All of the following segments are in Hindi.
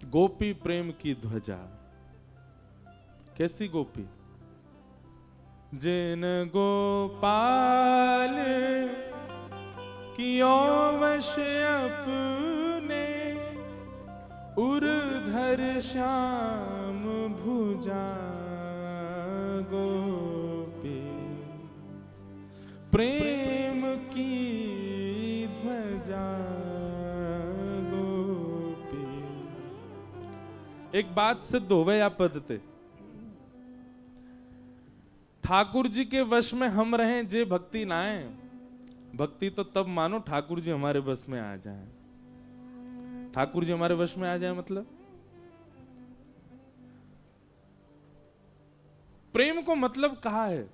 गोपी प्रेम की ध्वजा। कैसी गोपी? जिन गोपाल कियो वश अपने, उर्धर श्याम भुजा गोपी प्रेम की ध्वजा गोपी। एक बात सिद्ध होवे या पद ते, ठाकुर जी के वश में हम रहें जे भक्ति ना आए। भक्ति तो तब मानो ठाकुर जी हमारे वश में आ जाएं। ठाकुर जी हमारे वश में आ जाए मतलब प्रेम को मतलब कहा है,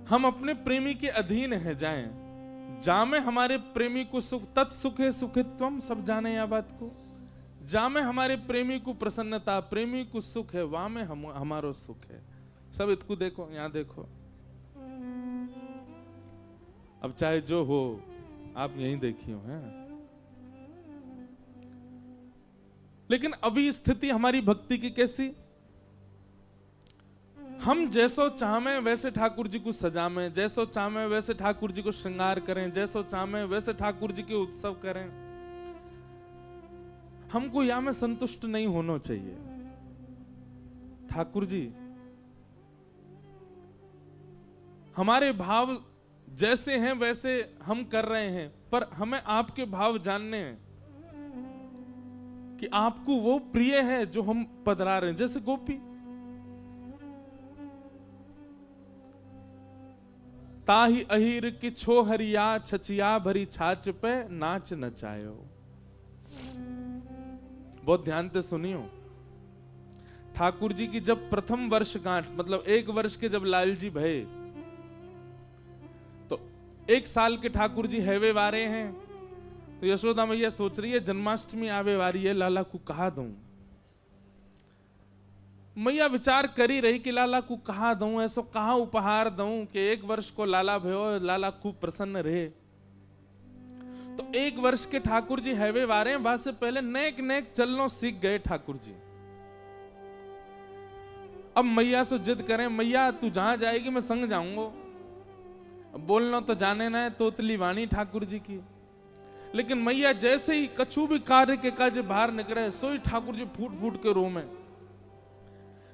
हम अपने प्रेमी के अधीन है जाएं। जामे हमारे प्रेमी को सुख, तत्सुखे सुखित्वम, सब जाने या बात को। जामे हमारे प्रेमी को प्रसन्नता, प्रेमी को सुख है, वहां में हमारो सुख है। सब इतको देखो, यहां देखो। अब चाहे जो हो, आप यहीं देखियो हैं। लेकिन अभी स्थिति हमारी भक्ति की कैसी? हम जैसो चाहमें वैसे ठाकुर जी को सजामें, जैसो चाहमें वैसे ठाकुर जी को श्रृंगार करें, जैसो चाहमें वैसे ठाकुर जी के उत्सव करें। हमको या में संतुष्ट नहीं होना चाहिए। ठाकुर जी हमारे भाव जैसे हैं वैसे हम कर रहे हैं, पर हमें आपके भाव जानने हैं कि आपको वो प्रिय है जो हम पधरा रहे हैं। जैसे गोपी, ताही अहीर की छोहरिया छचिया भरी छाछ पे नाच नचायो। बहुत ध्यान से सुनियो। ठाकुर जी की जब प्रथम वर्षगांठ, मतलब 1 वर्ष के जब लाल जी भये, तो 1 साल के ठाकुर जी हैवे वारे हैं। तो यशोदा मैया सोच रही है जन्माष्टमी आवे वारी है, लाला को कहा दूं। मैया विचार करी रही कि लाला को कहा दूं, ऐसो कहा उपहार दूं कि 1 वर्ष को लाला भयो, लाला खूब प्रसन्न रहे। तो 1 वर्ष के ठाकुर जी हैवे वारे, वहां से पहले नेक नेक चलनो सीख गए ठाकुर जी। अब मैया से जिद करें, मैया तू जहां जाएगी मैं संग जाऊंगा। बोलना तो जाने ना है, तोतली वाणी ठाकुर जी की। लेकिन मैया जैसे ही कछु भी कार्य के काज बाहर निकले, सोई ठाकुर जी फूट फूट के रोमे।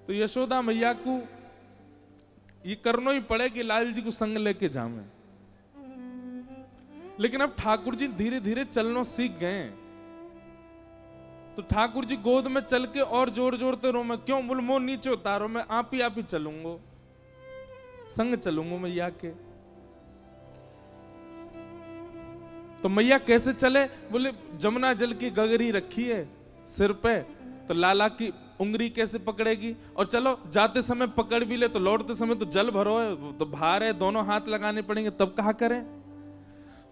तो यशोदा मैया को ये करना ही पड़े कि लाल जी को संग लेके जावे। लेकिन अब ठाकुर जी धीरे धीरे चलना सीख गए। तो ठाकुर जी गोद में चल के और जोर जोरते रो, मैं क्यों? बोल मोह नीचे उतारो, मैं आप ही चलूंगा, संग चलूंगा मैया के। तो मैया कैसे चले? बोले जमुना जल की गगरी रखी है सिर पे, तो लाला की उंगली कैसे पकड़ेगी? और चलो जाते समय पकड़ भी ले तो लौटते समय तो जल भरो है, तो भार है, दोनों हाथ लगाने पड़ेंगे, तब कहा करें?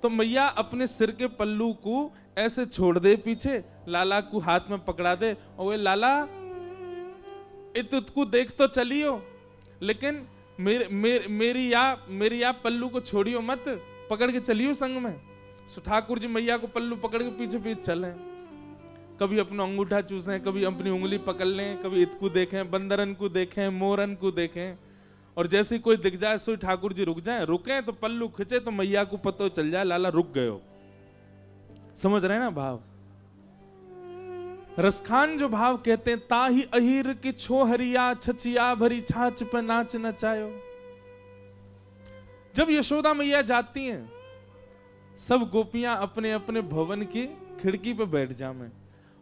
तो मैया अपने सिर के पल्लू को ऐसे छोड़ दे पीछे, लाला को हाथ में पकड़ा दे और वे लाला इतको देख तो चलियो, लेकिन मेरी या पल्लू को छोड़ियो मत, पकड़ के चलियो संग में। सो ठाकुर जी मैया को पल्लू पकड़ के पीछे पीछे चले। कभी अपना अंगूठा चूसें, कभी अपनी उंगली पकड़ लें, कभी इतको देखें, बंदरन को देखें, मोरन को देखें। और जैसे कोई दिख जाए सोई ठाकुर जी रुक जाए, रुके तो पल्लू खिंचे तो मैया को पता चल जाए लाला रुक गयो। समझ रहे ना भाव? रसखान जो भाव कहते हैं, ताही अहीर की छोहरिया छचिया भरी छाछ पे नाच नचायो। जब यशोदा मैया जाती हैं, सब गोपियां अपने अपने भवन की खिड़की पे बैठ जामें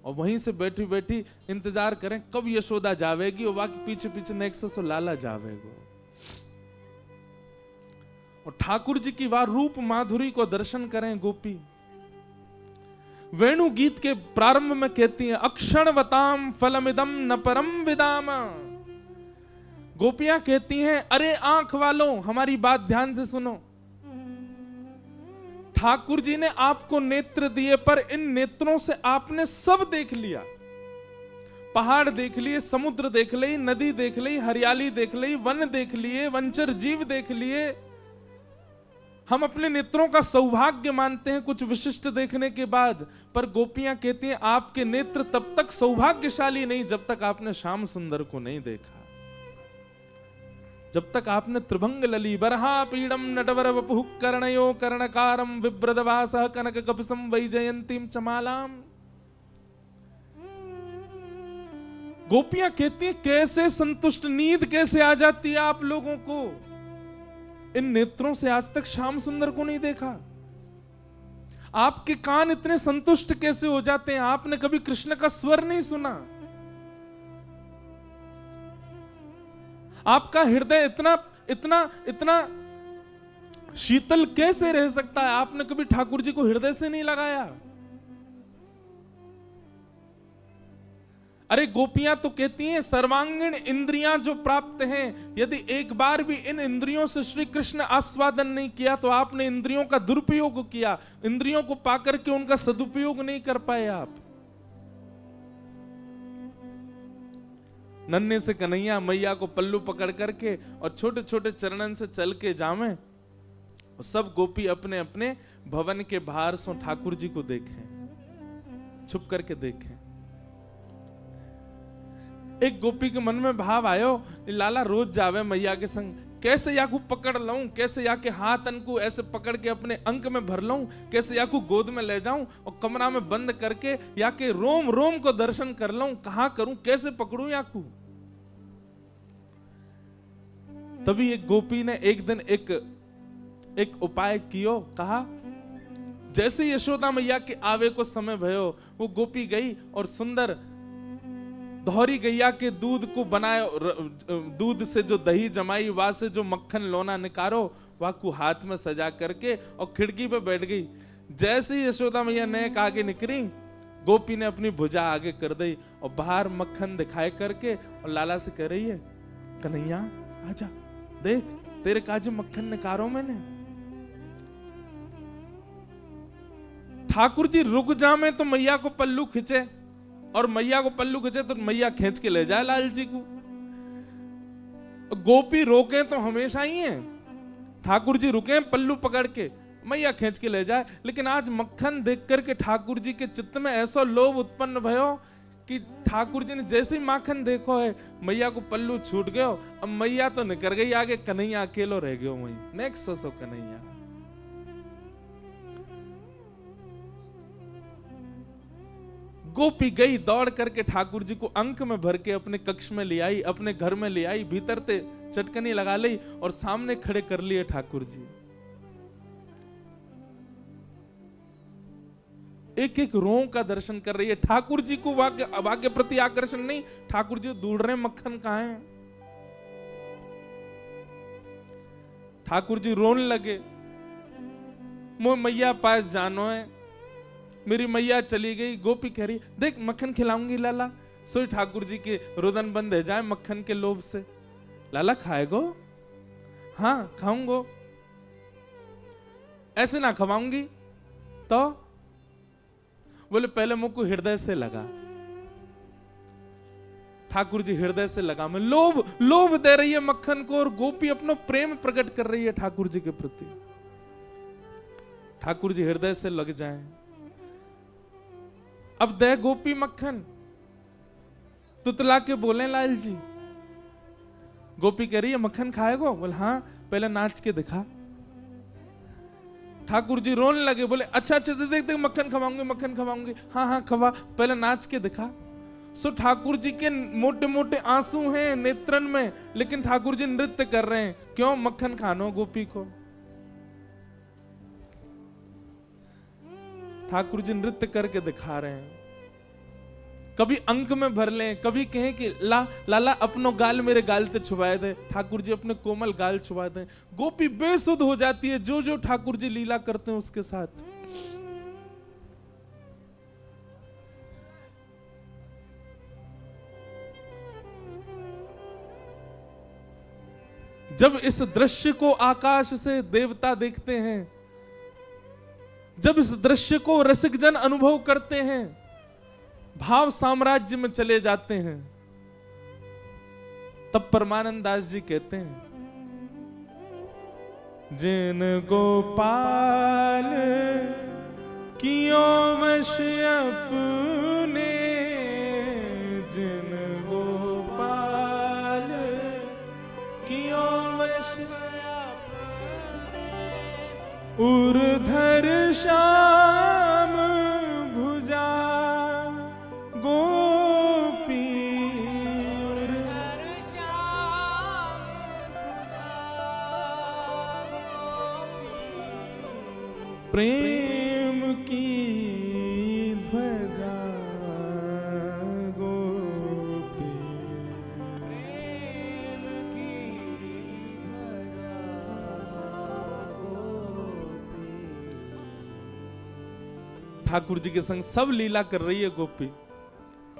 और वहीं से बैठी बैठी इंतजार करें कब यशोदा जावेगी और बाकी पीछे पीछे नेक्स्ट से लाला जावेगो। और ठाकुर जी की वाह रूप माधुरी को दर्शन करें गोपी। वेणु गीत के प्रारंभ में कहती हैं, अक्षणवताम फलमिदम न परम विदाम। गोपियां कहती हैं, अरे आंख वालों हमारी बात ध्यान से सुनो। ठाकुर जी ने आपको नेत्र दिए, पर इन नेत्रों से आपने सब देख लिया। पहाड़ देख लिए, समुद्र देख ली, नदी देख ली, हरियाली देख ली, वन देख लिए, वंचर जीव देख लिए, हम अपने नेत्रों का सौभाग्य मानते हैं कुछ विशिष्ट देखने के बाद, पर गोपियां कहती हैं आपके नेत्र तब तक सौभाग्यशाली नहीं जब तक आपने श्याम सुंदर को नहीं देखा, जब तक आपने त्रिभंग लली बरहा पीड़म नटवर वपुः कर्णयो कर्णकारम विभ्रदवासः कनक कपसम वैजयंतीम चमालाम। गोपियां कहती हैं कैसे संतुष्ट, नींद कैसे आ जाती है आप लोगों को, इन नेत्रों से आज तक श्याम सुंदर को नहीं देखा। आपके कान इतने संतुष्ट कैसे हो जाते हैं, आपने कभी कृष्ण का स्वर नहीं सुना, आपका हृदय इतना इतना इतना शीतल कैसे रह सकता है, आपने कभी ठाकुर जी को हृदय से नहीं लगाया। अरे गोपियां तो कहती हैं सर्वांगीण इंद्रियां जो प्राप्त हैं, यदि एक बार भी इन इंद्रियों से श्री कृष्ण आस्वादन नहीं किया तो आपने इंद्रियों का दुरुपयोग किया, इंद्रियों को पाकर के उनका सदुपयोग नहीं कर पाए आप। नन्हे से कन्हैया मैया को पल्लू पकड़ करके और छोटे छोटे चरणन से चल के जावे, सब गोपी अपने अपने भवन के बाहर से ठाकुर जी को देखें, छुप करके देखें। एक गोपी के मन में भाव आयो, लाला रोज जावे मैया के संग, कैसे याकू पकड़ लऊं, कैसे याके हाथ अनको ऐसे पकड़ के अपने अंक में भर लऊं, कैसे याकू गोद में ले जाऊं और कमरा में बंद करके याके रोम रोम को दर्शन कर लऊं, कहां करूं, कैसे पकड़ूं याकू। तभी एक गोपी ने एक दिन एक उपाय कियो, कहा जैसे यशोदा मैया के आवे को समय भयो, वो गोपी गई और सुंदर दोहरी गैया के दूध को बनाए, दूध से जो दही जमाई वहां से जो मक्खन लोना निकारो वह को हाथ में सजा करके और खिड़की पे बैठ गई। जैसे ही यशोदा मैया नेक आगे निकली, गोपी ने अपनी भुजा आगे कर दी और बाहर मक्खन दिखाए करके और लाला से कह रही है कन्हैया आजा, देख तेरे काजू मक्खन निकारो मैंने। ठाकुर जी रुक जा में तो मैया को पल्लू खिंचे, और मैया को पल्लू खिंचे तो मैया खींच के ले जाए लाल जी को। गोपी रोके तो हमेशा ही है, ठाकुर जी रुके पल्लू पकड़ के मैया खींच के ले जाए। लेकिन आज मक्खन देख करके ठाकुर जी के चित्त में ऐसा लोभ उत्पन्न भयो कि ठाकुर जी ने जैसे ही माखन देखो है मैया को पल्लू छूट गयो, अब मैया तो निकल गई आगे, कन्हैया अकेलो रह गयो वहीं। नेक्स्ट सोचो कन्हैया। गोपी गई दौड़ करके ठाकुर जी को अंक में भर के अपने कक्ष में ले आई, अपने घर में ले आई, भीतर ते चटकनी लगा ली और सामने खड़े कर लिए ठाकुर जी। एक एक रों का दर्शन कर रही है। ठाकुर जी को वहां के प्रति आकर्षण नहीं, ठाकुर जी ढूंढ रहे मक्खन कहां है। ठाकुर जी रोने लगे, मोह मैया पास जानो है, मेरी मैया चली गई। गोपी कह रही देख मक्खन खिलाऊंगी लाला। सोई ठाकुर जी के रुदन बंद है जाए मक्खन के लोभ से। लाला खाएगो? हाँ खाऊंगो। ऐसे ना खवाऊंगी तो? बोले पहले मुझको हृदय से लगा। ठाकुर जी हृदय से लगा में लोभ दे रही है मक्खन को, और गोपी अपना प्रेम प्रकट कर रही है ठाकुर जी के प्रति। ठाकुर जी हृदय से लग जाएं। अब दे गोपी मक्खन, तुतला के बोले लाल जी। गोपी कह रही है मक्खन खाएगो? बोले हाँ, पहले नाच के दिखा। ठाकुर जी रोने लगे, बोले अच्छा अच्छा देख देख मक्खन खवाऊंगी, मक्खन खवाऊंगी। हाँ हाँ खवा, पहले नाच के दिखा। सो ठाकुर जी के मोटे मोटे आंसू हैं नेत्रन में, लेकिन ठाकुर जी नृत्य कर रहे हैं। क्यों? मक्खन खानो गोपी को। ठाकुर जी नृत्य करके दिखा रहे हैं। कभी अंक में भर लें, कभी कहें कि लाला अपनो गाल मेरे गाल ते छुपाए दे। ठाकुर जी अपने कोमल गाल छुपा दें। गोपी बेसुध हो जाती है जो जो ठाकुर जी लीला करते हैं उसके साथ। जब इस दृश्य को आकाश से देवता देखते हैं, जब इस दृश्य को रसिकजन अनुभव करते हैं, भाव साम्राज्य में चले जाते हैं, तब परमानंद दास जी कहते हैं जिन गोपाल कियो वश अपने, जिन गोपाल कियो वश उर्धर श्याम भुजा गोपी, प्रेम की ध्वजा गोपी, प्रेम की ध्वजा गोपी। ठाकुर जी के संग सब लीला कर रही है गोपी।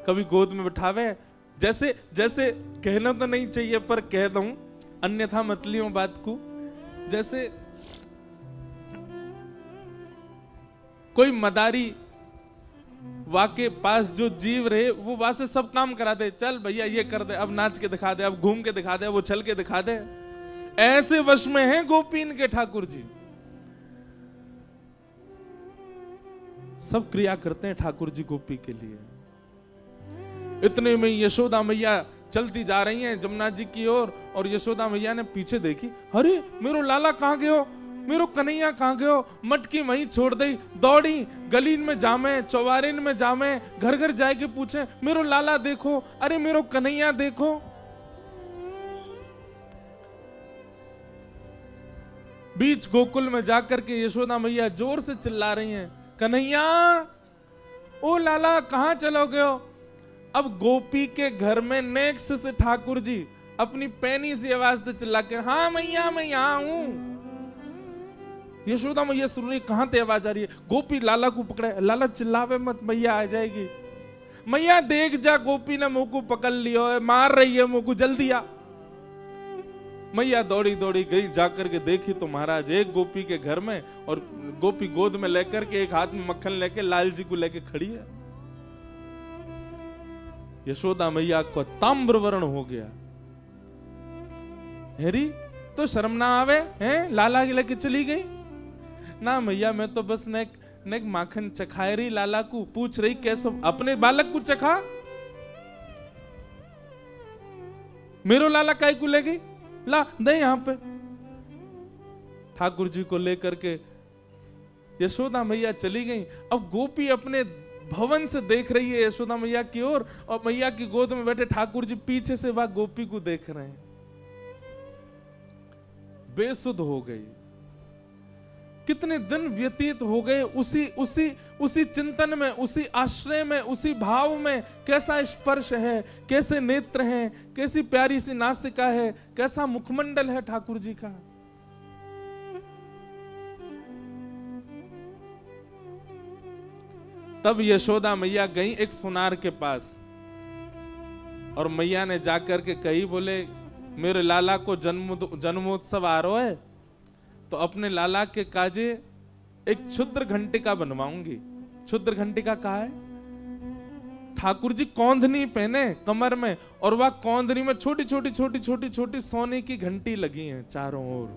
कभी गोद में बिठावे, जैसे जैसे कहना तो नहीं चाहिए पर कह दूं, अन्यथा मत लियो बात को। जैसे कोई मदारी वाके पास जो जीव रहे, वो वहां से सब काम करा दे, चल भैया ये कर दे, अब नाच के दिखा दे, अब घूम के दिखा दे, वो चल के दिखा दे। ऐसे वश में हैं गोपीन के ठाकुर जी। सब क्रिया करते हैं ठाकुर जी गोपी के लिए। इतने में यशोदा मैया चलती जा रही हैं जमुना जी की ओर, और यशोदा मैया ने पीछे देखी, अरे मेरो लाला कहाँ गयो, मेरो कन्हैया कहाँ गयो। मटकी वहीं छोड़ दी, दौड़ी गलीन में जामे, चौबारिन में जामे, घर घर जाए के पूछे, मेरो लाला देखो, अरे मेरो कन्हैया देखो। बीच गोकुल में जाकर के यशोदा मैया जोर से चिल्ला रही हैं, कन्हैया ओ लाला कहाँ चलो गयो। अब गोपी के घर में नेक्स्ट से ठाकुर जी अपनी पैनी सी आवाज से चिल्ला के, हाँ मैया मैं यहाँ हूं। यशोदा मैया सुन रही, कहां ते आवाज आ रही है। गोपी लाला को पकड़े, लाला चिल्लावे मत, मैया आ जाएगी। मैया देख जा, गोपी ने मुंह को पकड़ लियो है, मार रही है मुंह को, जल्दी आ। मैया दौड़ी दौड़ी गई, जाकर के देखी तो महाराज एक गोपी के घर में, और गोपी गोद में लेकर के, एक हाथ में मक्खन लेके लाल जी को लेके खड़ी है। यशोदा मैया को ताम्र वर्ण हो गया। हेरी तो शर्म ना आवे हैं, लाला लेके चली गई ना। मैया मैं तो बस नेक माखन चखाए रही, लाला को पूछ रही कैसे अपने बालक को चखा, मेरो लाला काय को ले गई, ला दे यहां पे। ठाकुर जी को लेकर के यशोदा मैया चली गई। अब गोपी अपने भवन से देख रही है यशोदा मैया की ओर, और मैया की गोद में बैठे ठाकुर जी पीछे से वह गोपी को देख रहे हैं। बेसुध हो गई। कितने दिन व्यतीत हो गए उसी उसी उसी चिंतन में, उसी आश्रय में, उसी भाव में। कैसा स्पर्श है, कैसे नेत्र हैं, कैसी प्यारी सी नासिका है, कैसा मुखमंडल है ठाकुर जी का। तब यशोदा मैया गई एक सुनार के पास, और मैया ने जाकर के कही, बोले मेरे लाला को जन्मोत्सव आ रहा है, तो अपने लाला के काजे एक क्षुद्र घंटिका बनवाऊंगी। क्षुद्र घंटिका कहा है, ठाकुर जी कौंधनी पहने कमर में, और वह कौंधनी में छोटी छोटी छोटी छोटी छोटी सोने की घंटी लगी हैं चारों ओर।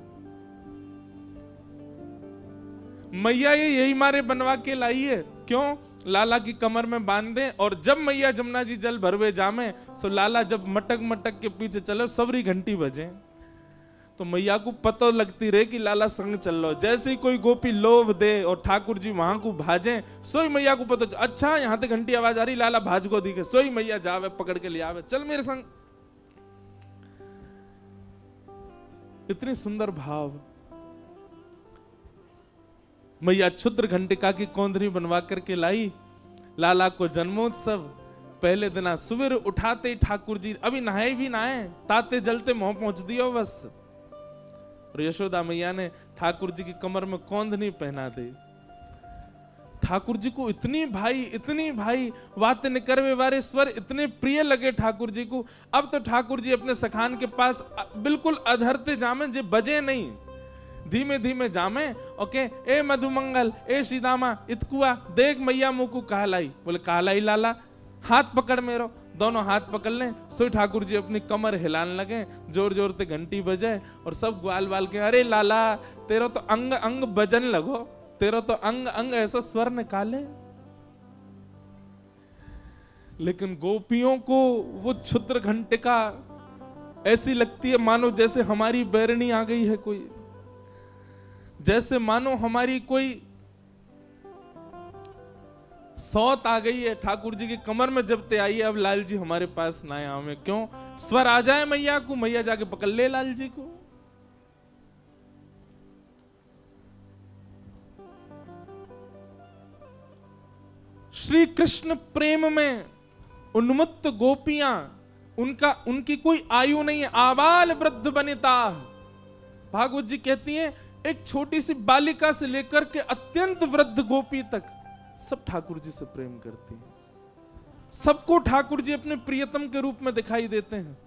मैया ये यही मारे बनवा के लाई है, क्यों, लाला की कमर में बांध दे, और जब मैया जमुना जी जल भरवे जामे, सो लाला जब मटक मटक के पीछे चले, सबरी घंटी बजे, तो मैया को पता लगती रहे कि लाला संग चल लो। जैसे ही कोई गोपी लोभ दे और ठाकुर जी वहां को भाजे, सोई मैया को पता, अच्छा यहां तक घंटी आवाज आ रही, लाला भाज को दिखे, सोई मैया जावे पकड़ के ले आवे, चल मेरे संग। इतनी सुंदर भाव। मैया क्षुद्र घंटिका की कौंधनी बनवा करके लाई। लाला को जन्मोत्सव पहले दिन सुबह उठाते ही ठाकुर जी अभी नहाए भी नहाए, ताते जलते मुंह पहुंच दियो बस। और यशोदा मैया ने ठाकुर जी की कमर में कौंधनी पहना दी। ठाकुर जी को इतनी भाई बातें निकरवे वारे स्वर इतने प्रिय लगे ठाकुर जी को। अब तो ठाकुर जी अपने सखान के पास बिल्कुल अधरते जामे, जे बजे नहीं, धीमे धीमे जामे। ओके, ए मधुमंगल, ए सीदामा, इतकुआ देख मैया मुंह को कहलाई। बोले कहलाई लाला, हाथ पकड़ मेरो, दोनों हाथ पकड़ लें, सो ठाकुर जी अपनी कमर हिलाने लगे, जोर जोर से घंटी बजाए और सब ग्वाल बाल के, अरे लाला तेरा तो अंग अंग बजन लगो, तेरा तो अंग अंग ऐसा स्वर निकाले। लेकिन गोपियों को वो क्षुद्र घंटिका ऐसी लगती है मानो जैसे हमारी बैरनी आ गई है कोई, जैसे मानो हमारी कोई सौत आ गई है। ठाकुर जी की कमर में जब ते आई है, अब लाल जी हमारे पास ना आए, हमें क्यों स्वर आ जाए मैया को, मैया जाके पकड़ ले लाल जी को। श्री कृष्ण प्रेम में उन्मत्त गोपियां, उनकी कोई आयु नहीं है, आबाल वृद्ध वनिता। भागवत जी कहती हैं एक छोटी सी बालिका से लेकर के अत्यंत वृद्ध गोपी तक सब ठाकुर जी से प्रेम करती हैं। सबको ठाकुर जी अपने प्रियतम के रूप में दिखाई देते हैं।